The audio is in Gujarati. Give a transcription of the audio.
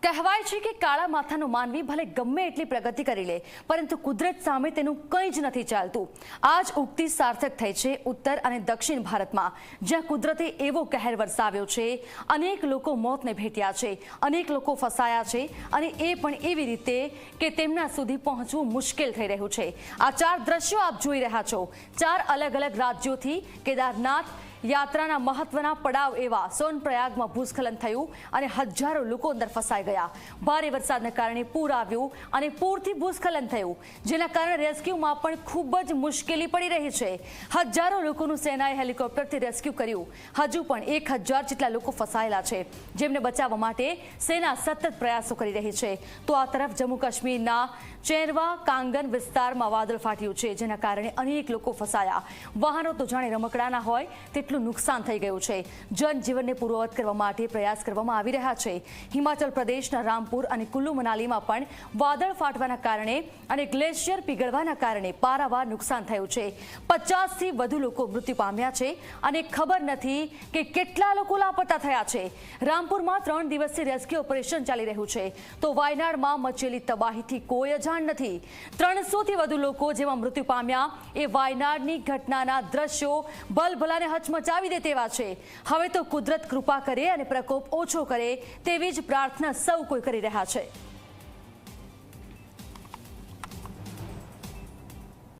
કહેવાય છે કે કાળા માથાનો માનવી ભલે ગમે એટલી પ્રગતિ કરી લે, પરંતુ કુદરત સામે તેનું કંઈ જ નથી ચાલતું. આ જ ઉક્તિ સાર્થક થઈ છે ઉત્તર અને દક્ષિણ ભારતમાં, જ્યાં કુદરતે એવો કહેર વરસાવ્યો છે. અનેક લોકો મોતને ભેટ્યા છે, અનેક લોકો ફસાયા છે, અને એ પણ એવી રીતે કે તેમના સુધી પહોંચવું મુશ્કેલ થઈ રહ્યું છે. આ 4 દ્રશ્યો આપ જોઈ રહ્યા છો. 4 અલગ અલગ રાજ્યોથી કેદારનાથ યાત્રાના મહત્વના પડાવ એવા સોનપ્રયાગમાં ભૂસ્ખલન થયું અને હજારો લોકો અંદર ફસાઈ ગયા. ભારે વરસાદને કારણે પૂર આવ્યું અને પૂરથી ભૂસ્ખલન થયું, જેના કારણે રેસ્ક્યુમાં પણ ખૂબ જ મુશ્કેલી પડી રહી છે. હજારો લોકોનું સેનાએ હેલિકોપ્ટરથી રેસ્ક્યુ કર્યું. હજુ પણ 1000 જેટલા લોકો ફસાયેલા છે, જેમને બચાવવા માટે સેના સતત પ્રયાસો કરી રહી છે. તો આ તરફ જમ્મુ કાશ્મીરના ચેરવા કાંગન વિસ્તારમાં વાદળ ફાટ્યું છે, જેના કારણે અનેક લોકો ફસાયા. વાહનો તો જાણે રમકડાના હોય તેટલું નુકસાન થઈ ગયું છે. જનજીવનને પૂર્વવત કરવા માટે પ્રયાસ કરવામાં આવી રહ્યા છે. હિમાચલ પ્રદેશના રામપુર અને કુલ્લુ મનાલીમાં પણ વાદળ ફાટવાના કારણે અને ગ્લેશિયર પીગળવાના કારણે પારાવાર નુકસાન થયું છે. 50થી વધુ લોકો મૃત્યુ પામ્યા છે અને ખબર નથી કે કેટલા લોકો લાપતા થયા છે. રામપુરમાં 3 દિવસથી રેસ્ક્યુ ઓપરેશન ચાલી રહ્યું છે, તો વાયનાડમાં મચેલી તબાહીથી કોઈ અજાણ નથી. 300થી વધુ લોકો જેમાં મૃત્યુ પામ્યા એ વાયનાડની ઘટનાના દ્રશ્યો ભલભલાને હચમચાવી દે તેવા છે. હવે તો કુદરત કૃપા કરે અને પ્રકોપ ઓછો કરે તેવી જ પ્રાર્થના સૌ કોઈ કરી રહ્યા છે.